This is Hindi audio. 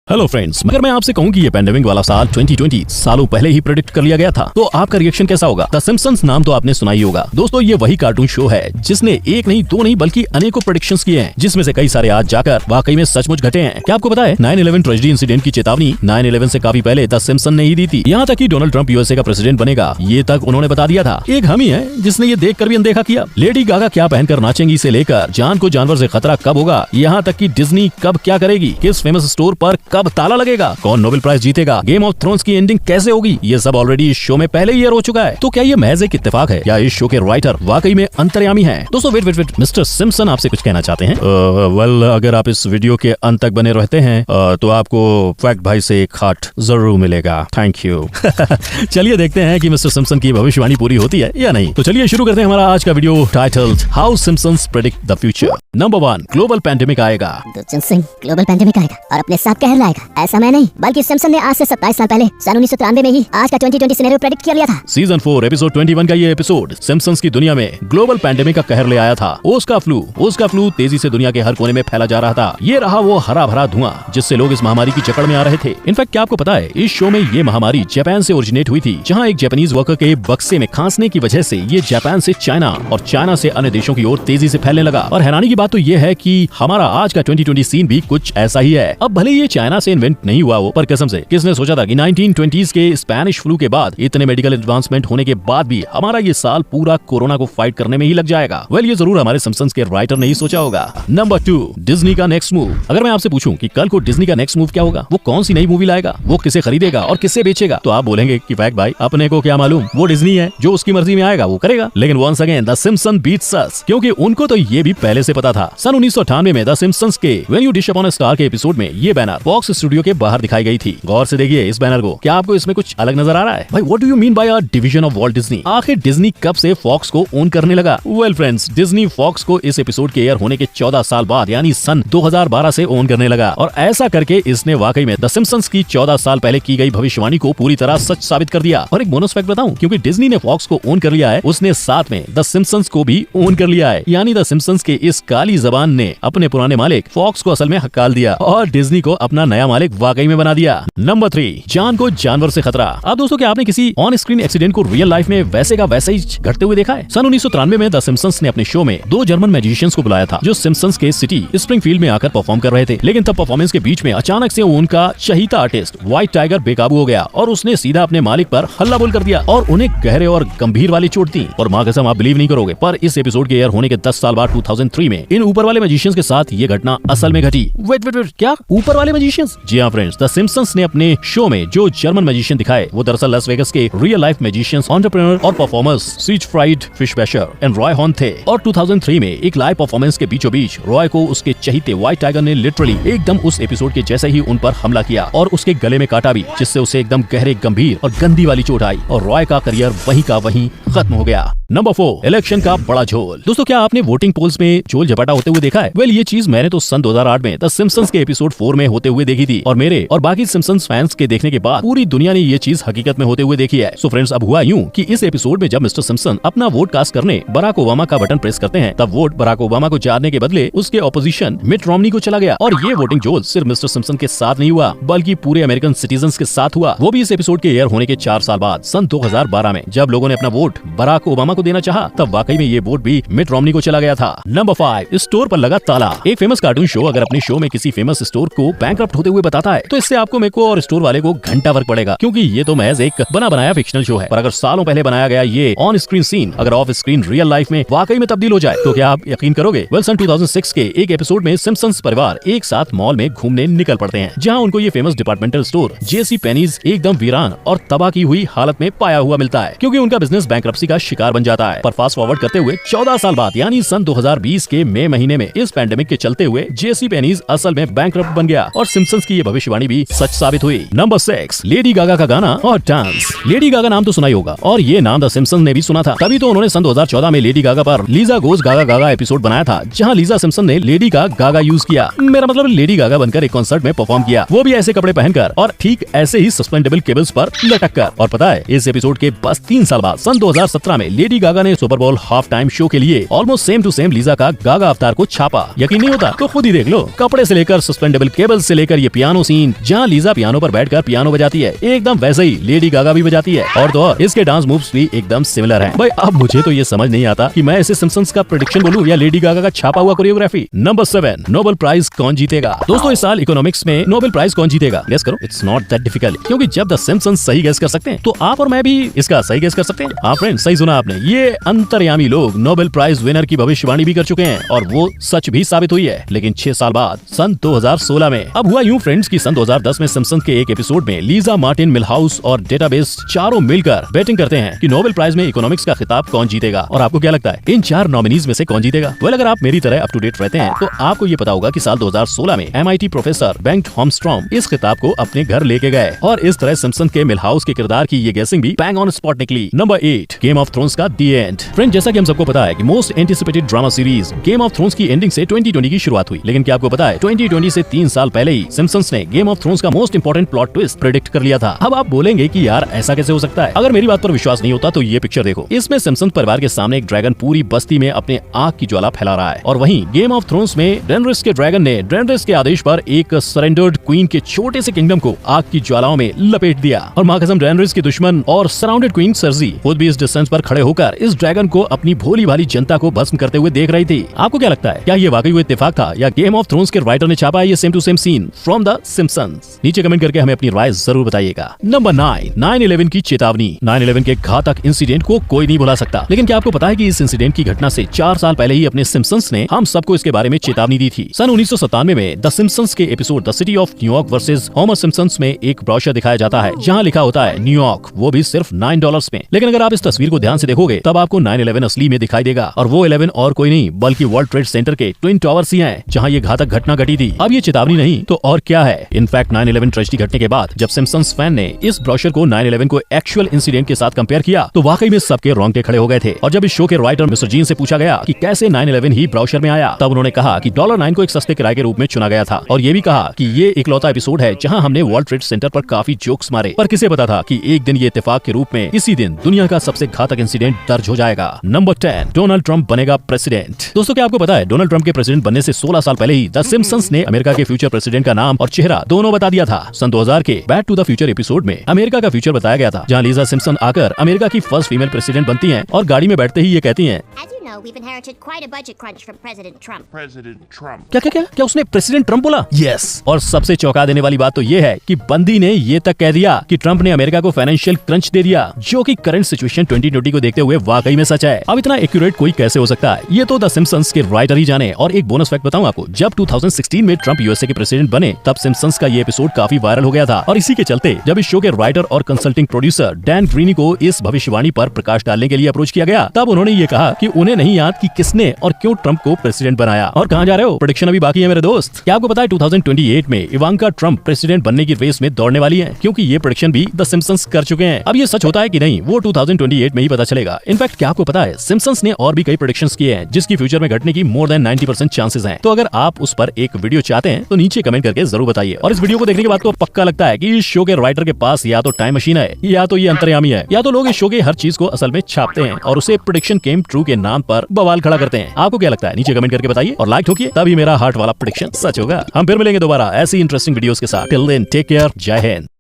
हेलो फ्रेंड्स, मगर मैं आपसे कहूं कि ये पैंडेमिक वाला साल 2020 सालों पहले ही प्रेडिक्ट कर लिया गया था, तो आपका रिएक्शन कैसा होगा? द सिम्पसंस नाम तो आपने सुना ही होगा। दोस्तों, ये वही कार्टून शो है जिसने एक नहीं, दो नहीं, बल्कि अनेकों प्रेडिक्शंस किए हैं, जिसमें से कई सारे आज जाकर वाकई में सचमुच घटे हैं। क्या आपको पता है 9/11 ट्रेजेडी इंसिडेंट की चेतावनी 9/11 से काफी पहले द सिम्पसन ने ही दी थी। यहाँ तक कि डोनाल्ड ट्रंप यूएसए का प्रेसिडेंट बनेगा, ये तक उन्होंने बता दिया था। एक हम ही है जिसने ये देख कर भी अनदेखा किया। लेडी गागा क्या पहनकर नाचेंगी से लेकर जान को जानवर से खतरा कब होगा, यहाँ तक कि डिज्नी कब क्या करेगी, किस फेमस स्टोर पर कब ताला लगेगा, कौन नोबेल प्राइज जीतेगा, गेम ऑफ थ्रोन्स की एंडिंग कैसे होगी, ये सब ऑलरेडी इस शो में पहले ही एयर हो चुका है। तो क्या ये महज एक इत्तेफाक है या इस शो के राइटर वाकई में अंतर्यामी हैं? दोस्तों वेट, मिस्टर सिम्पसन आपसे कुछ कहना चाहते हैं? वेल, अगर आप इस वीडियो के अंत तक बने रहते हैं तो आपको फैक्ट भाई से एक हार्ट जरूर मिलेगा। Thank you. चलिए देखते हैं कि मिस्टर सिम्पसन की भविष्यवाणी पूरी होती है या नहीं। तो चलिए शुरू करते हैं हमारा आज का video titled how Simpsons predict the future. Number 1, global pandemic आएगा। ग्लोबल पैंडेमिक आएगा और अपने साथ कहर लाएगा। ऐसा मैं नहीं, बल्कि सिम्पसन ने आज से 27 साल पहले सन 1993 में ही आज का 2020 सिनेरियो प्रेडिक्ट कर लिया था। सीजन 4 एपिसोड 21 का ये एपिसोड सिम्पसन्स की दुनिया में ग्लोबल पैंडेमिक का कहर ले आया था। ओस्का फ्लू तेजी से दुनिया के हर कोने में फैला जा रहा था। ये रहा वो हरा भरा धुआं जिससे लोग इस महामारी की जकड़ में आ रहे थे। इनफैक्ट क्या आपको पता है, इस शो में ये महामारी जापान से ओरिजिनेट हुई थी, जहाँ एक जापानीज वर्कर के बक्से में खांसने की वजह से ये जापान से चाइना और चाइना से अन्य देशों की ओर तेजी से फैलने लगा। और हैरानी की बात तो ये है कि हमारा आज का 2020 सीन भी कुछ ऐसा ही है। अब भले ये चाइना से इन्वेंट नहीं हुआ हो, पर कसम से किसने सोचा था कि 1920s के स्पेनिश फ्लू के बाद इतने मेडिकल एडवांसमेंट होने के बाद भी हमारा ये साल पूरा कोरोना को फाइट करने में ही लग जाएगा। वेल, ये जरूर हमारे सिम्पसन्स के राइटर ने ही सोचा होगा। नंबर 2, डिज्नी का नेक्स्ट मूव। अगर मैं आपसे पूछूं कि कल को डिज्नी का नेक्स्ट मूव क्या होगा, वो कौन सी नई मूवी लाएगा, वो किसे खरीदेगा और किससे बेचेगा, तो आप बोलेंगे कि फैक्ट भाई अपने को क्या मालूम, वो डिज्नी है, जो उसकी मर्जी में आएगा वो करेगा। लेकिन once again the Simpson beats us, क्योंकि उनको तो ये भी पहले से पता था। सन 1998 में द सिम्पसन्स के when you dish upon a star के एपिसोड में ये बैनर फॉक्स स्टूडियो के बाहर दिखाई गई थी। गौर से देखिए इस बैनर को, क्या आपको इसमें कुछ अलग नजर आ रहा है? भाई what do you mean by a division of Walt Disney? आखिर डिज्नी कब से फॉक्स को ओन करने लगा? वेल फ्रेंड्स, डिज्नी फॉक्स को इस एपिसोड के एयर होने के 14 साल बाद यानी सन 2012 से ओन करने लगा, और ऐसा करके इसने वाकई में द सिम्पसन्स की 14 साल पहले की गई भविष्यवाणी को पूरी तरह सच साबित कर दिया। और एक बोनस फैक्ट बताऊं, क्योंकि डिज्नी ने फॉक्स को ओन कर लिया है, उसने साथ में द सिम्पसन्स को भी ओन कर लिया है। यानी द सिम्पसन्स के इस काली जबान ने अपने पुराने मालिक फॉक्स को असल में हकाल दिया और डिज्नी को अपना नया मालिक वाकई में बना दिया। नंबर 3, जान को जानवर से खतरा। अब दोस्तों, क्या आपने किसी ऑन स्क्रीन एक्सीडेंट को रियल लाइफ में वैसे का वैसे ही घटते हुए देखा है? सन 1993 में द सिम्पसन्स ने अपने शो में 2 जर्मन मैजिशियंस को बुलाया था, जो सिम्पसन्स के सिटी स्प्रिंगफील्ड में आकर परफॉर्म कर रहे थे। लेकिन तब परफॉर्मेंस के बीच में अचानक से उनका चहीता आर्टिस्ट व्हाइट टाइगर बेकाबू हो गया और उसने सीधा अपने मालिक पर हल्ला बोल कर दिया और उन्हें गहरे और गंभीर वाली चोट दी। और मां कसम, आप बिलीव नहीं करोगे, पर इस एपिसोड के एयर होने के 10 साल बाद 2003 में इन ऊपर वाले मैजिशियंस के साथ ये घटना असल में घटी। वेट, क्या ऊपर वाले मैजिशियंस? जी हाँ फ्रेंड्स, द सिम्पसन्स ने अपने शो में जो जर्मन मैजिशियन दिखाए वो दरअसल लास वेगास के रियल लाइफ मैजिशियंस, एंटरप्रेन्योर और performers Siegfried Fischbacher and Roy Horn थे। और 2003 में एक लाइव परफॉर्मेंस के बीचों बीच रॉय को उसके चहीते व्हाइट टाइगर ने लिटरली एकदम उस एपिसोड के जैसे ही उन पर हमला किया और उसके गले में काटा भी, जिससे उसे एकदम गहरे, गंभीर और गंदी वाली चोट आई और रॉय का करियर वहीं का वहीं खत्म हो गया। नंबर 4, इलेक्शन का बड़ा झोल। दोस्तों, क्या आपने वोटिंग पोल्स में झोल झपाटा होते हुए देखा है? वेल, ये चीज मैंने तो सन 2008 में द सिम्पसन्स के एपिसोड 4 में होते हुए देखी थी, और मेरे और बाकी सिम्पसन्स फैंस के देखने के बाद पूरी दुनिया ने ये चीज हकीकत में होते हुए देखी है। सो फ्रेंड्स, अब हुआ यूं कि इस एपिसोड में जब मिस्टर सिम्पसन अपना वोट कास्ट करने बराक ओबामा का बटन प्रेस करते हैं, तब वोट बराक ओबामा को जाने के बदले उसके ऑपोजिशन मिट रोमनी को चला गया। और ये वोटिंग झोल सिर्फ मिस्टर सिम्पसन के साथ नहीं हुआ, बल्कि पूरे अमेरिकन सिटीजन्स के साथ हुआ। वो भी इस एपिसोड के एयर होने के 4 साल बाद सन 2012 में, जब लोगों ने अपना वोट बराक ओबामा को देना चाहा, तब वाकई में ये वोट भी मिट रोमनी को चला गया था। नंबर 5, स्टोर पर लगा ताला। एक फेमस कार्टून शो अगर अपने शो में किसी फेमस स्टोर को बैंकरप्ट होते हुए बताता है, तो इससे आपको, मेरे को और स्टोर वाले को घंटा फर्क पड़ेगा, क्योंकि ये तो महज एक बना बनाया फिक्शनल शो है। पर अगर सालों पहले बनाया गया ये ऑन स्क्रीन सीन अगर ऑफ स्क्रीन रियल लाइफ में वाकई में तब्दील हो जाए, तो क्या आप यकीन करोगे? वेल, सन 2006 के एक एपिसोड में सिम्पसन्स परिवार एक साथ मॉल में घूमने निकल पड़ते हैं, जहाँ उनको ये फेमस डिपार्टमेंटल स्टोर जेसी पेनीज एकदम वीरान और तबाह की हुई हालत में पाया हुआ मिलता है, क्योंकि उनका बिजनेस बैंकरप्सी का शिकार बन जाता है। पर फास्ट फॉरवर्ड करते हुए 14 साल बाद यानी सन 2020 के मई महीने में इस पैंडेमिक के चलते हुए जेसी पेनीज असल में बैंकरप्ट बन गया और सिम्पसन्स की ये भविष्यवाणी भी सच साबित हुई। नंबर 6, लेडी गागा का गाना और डांस। लेडी गागा नाम तो सुना ही होगा, और ये नाम द सिम्पसन्स ने भी सुना था, तभी तो उन्होंने सन 2014 में लेडी गागा पर लीजा गोज गागा गागा एपिसोड बनाया था, जहाँ लीजा सिम्पसन ने लेडी का गागा यूज किया, मेरा मतलब लेडी गागा बनकर एक कॉन्सर्ट में परफॉर्म किया, वो भी ऐसे कपड़े पहनकर और ठीक ऐसे ही सस्पेंडेबल केबल्स पर लटक कर। और पता है, इस एपिसोड के बस 3 साल बाद सन 2017 में लेडी लेडी गागा ने सुपर बोल हाफ टाइम शो के लिए almost same to same Lisa का गागा अवतार को छापा। यकीन नहीं होता तो खुद ही देख लो, कपड़े से लेकर सस्पेंडेबल केबल से लेकर ये पियानो सीन जहाँ लीजा पियानो पर बैठकर पियानो बजाती है, एकदम वैसे ही लेडी गागा भी बजाती है। और तो इसके डांस मूव्स भी एकदम सिमिलर हैं। भाई अब मुझे तो ये समझ नहीं आता कि मैं इसे सिम्पसन्स का प्रेडिक्शन बोलूं या लेडी गागा का छापा हुआ कोरियोग्राफी। नंबर 7, नोबेल प्राइज कौन जीतेगा। दोस्तों इस साल इकोनॉमिक्स में नोबेल प्राइज कौन जीतेगा, गेस करो। इट्स नॉट दैट डिफिकल्ट, क्योंकि जब द सिम्पसन्स सही गेस कर सकते हैं तो आप और मैं भी इसका सही गेस कर सकते हैं। हाँ फ्रेंड, सही सुना आपने, ये अंतर्यामी लोग नोबेल प्राइज विनर की भविष्यवाणी भी कर चुके हैं और वो सच भी साबित हुई है। लेकिन 6 साल बाद सन 2016 में अब हुआ यूं फ्रेंड्स की सन 2010 में सिम्पसन्स के एक एपिसोड में लीजा, मार्टिन, मिलहाउस और डेटाबेस चारों मिलकर बैटिंग करते हैं कि नोबेल प्राइज में इकोनॉमिक्स का खिताब कौन जीतेगा। और आपको क्या लगता है इन 4 नॉमिनीज में से कौन जीतेगा? वेल, अगर आप मेरी तरह अप टू डेट रहते हैं तो आपको ये पता होगा कि साल 2016 में MIT प्रोफेसर बेंट होमस्ट्रॉम इस खिताब को अपने घर लेके गए और इस तरह सिम्पसन के मिलहाउस के किरदार की ये गेसिंग भी बैंग ऑन स्पॉट निकली। नंबर 8, गेम ऑफ थ्रोन्स का दी एंड। फ्रेंड, जैसा कि हम सबको पता है कि most anticipated drama series game of thrones की एंडिंग से 2020 की शुरुआत हुई। लेकिन क्या आपको पता है 2020 से 3 साल पहले ही सिम्पसन्स ने गेम ऑफ थ्रोन्स का most important plot twist predict कर लिया था। अब आप बोलेंगे कि यार ऐसा कैसे हो सकता है? अगर मेरी बात पर विश्वास नहीं होता तो ये पिक्चर देखो। इसमें सिम्पसन्स परिवार के सामने एक ड्रैगन पूरी बस्ती में अपने आग की ज्वाला फैला रहा है और वहीं गेम ऑफ थ्रोन्स में ड्रेनरिस के ड्रैगन ने ड्रेनरिस के आदेश पर एक सरेंडर्ड क्वीन के छोटे से किंगडम को आग की ज्वालाओं में लपेट दिया। और मां कसम, ड्रेनरिस की दुश्मन और सराउंडेड क्वीन सर्जी खुद भी इस डिस्टेंस पर खड़े होकर इस ड्रैगन को अपनी भोली भाली जनता को भस्म करते हुए देख रही थी। आपको क्या लगता है, क्या ये वाकई इत्तेफाक था या गेम ऑफ थ्रोन्स के राइटर ने छापा ये same to same scene from the Simpsons? नीचे कमेंट करके हमें अपनी राय जरूर बताइएगा। नंबर 9, 9/11 की चेतावनी। 9/11 के घातक इंसिडेंट को कोई नहीं भुला सकता, लेकिन क्या आपको पता है कि इस इंसिडेंट की घटना से 4 साल पहले ही अपने सिम्पसन्स ने हम सबको इसके बारे में चेतावनी दी थी। सन 1997 में द सिम्पसन्स के episode the city of New York versus Homer Simpsons में एक ब्रोशर दिखाया जाता है जहां लिखा होता है न्यूयॉर्क, वो भी सिर्फ $9 में। लेकिन अगर आप इस तस्वीर को ध्यान से देखोगे तब आपको 9/11 असली में दिखाई देगा और वो 11 और कोई नहीं बल्कि वर्ल्ड ट्रेड सेंटर के ट्विन टावर्स ही हैं जहां ये घातक घटना घटी थी। अब ये चेतावनी नहीं तो और क्या है? इनफैक्ट 9/11 ट्रेजेडी घटने के बाद जब सिम्पसन्स फैन ने इस ब्रोशर को 9/11 को एक्चुअल इंसिडेंट के साथ कंपेयर किया तो वाकई में सबके रोंगटे खड़े हो गए थे। और जब इस शो के राइटर मिस्टर जीन से पूछा गया कि कैसे 9/11 ही ब्रोशर में आया, तब उन्होंने कहा कि $9 को एक सस्ते किराए के रूप में चुना गया था और ये भी कहा कि ये इकलौता एपिसोड है जहां हमने वर्ल्ड ट्रेड सेंटर पर काफी जोक्स मारे। पर किसे पता था कि एक दिन ये इत्तेफाक के रूप में इसी दिन दुनिया का सबसे घातक इंसिडेंट दर्ज हो जाएगा। नंबर 10, डोनाल्ड ट्रंप बनेगा प्रेसिडेंट। दोस्तों क्या आपको पता है डोनाल्ड ट्रंप के प्रेसिडेंट बनने से 16 साल पहले ही द सिम्पसन्स ने अमेरिका के फ्यूचर प्रेसिडेंट का नाम और चेहरा दोनों बता दिया था। सन 2000 के back to the future episode में अमेरिका का फ्यूचर बताया गया था जहां लीजा सिम्पसन आकर अमेरिका की फर्स्ट फीमेल प्रेसिडेंट बनती हैं और गाड़ी में बैठते ही ये कहती हैं, we've inherited quite a budget crunch from President Trump. क्या क्या क्या क्या उसने प्रेसिडेंट ट्रंप बोला? यस। और सबसे चौंका देने वाली बात तो ये है कि बंदी ने ये तक कह दिया कि ट्रंप ने अमेरिका को फाइनेंशियल क्रंच दे दिया, जो कि करंट सिचुएशन 2020 को देखते हुए वाकई में सच है। अब इतना एक्यूरेट कोई कैसे हो सकता है? ये तो द सिम्पसन्स के राइटर ही जाने। और एक बोनस फैक्ट बताऊं आपको, जब 2016 में ट्रंप यूएसए के प्रेसिडेंट बने तब सिम्पसन्स का ये एपिसोड काफी वायरल हो गया था और इसी के चलते जब इस शो के राइटर और कंसल्टिंग प्रोड्यूसर डैन ग्रीनी को इस भविष्यवाणी पर प्रकाश डालने के लिए अप्रोच किया गया, तब उन्होंने ये कहा कि उन्हें नहीं याद कि किसने और क्यों ट्रंप को प्रेसिडेंट बनाया। और कहां जा रहे हो? प्रेडिक्शन अभी बाकी है मेरे दोस्त। क्या आपको पता है 2028 में इवांका ट्रंप प्रेसिडेंट बनने की रेस में दौड़ने वाली है, क्योंकि ये प्रेडिक्शन भी द सिम्पसन्स कर चुके हैं। अब ये सच होता है कि नहीं वो 2028 में ही पता चलेगा। इनफैक्ट क्या आपको पता है सिम्पसन्स ने और भी कई प्रेडिक्शंस किए हैं जिसकी फ्यूचर में घटने की मोर देन 90% चांसेस हैं। तो अगर आप उस पर एक वीडियो चाहते हैं तो नीचे कमेंट करके जरूर बताइए। और इस वीडियो को देखने के बाद तो पक्का लगता है कि इस शो के राइटर के पास या तो टाइम मशीन है या तो ये अंतर्यामी है या तो लोग इस शो के हर चीज को असल में छापते हैं और उसे प्रेडिक्शन केम ट्रू के नाम पर बवाल खड़ा करते हैं। आपको क्या लगता है? नीचे कमेंट करके बताइए और लाइक ठोकिए, तभी मेरा हार्ट वाला प्रेडिक्शन सच होगा। हम फिर मिलेंगे दोबारा ऐसी इंटरेस्टिंग वीडियोस के साथ। टिल देन टेक केयर, जय हिंद।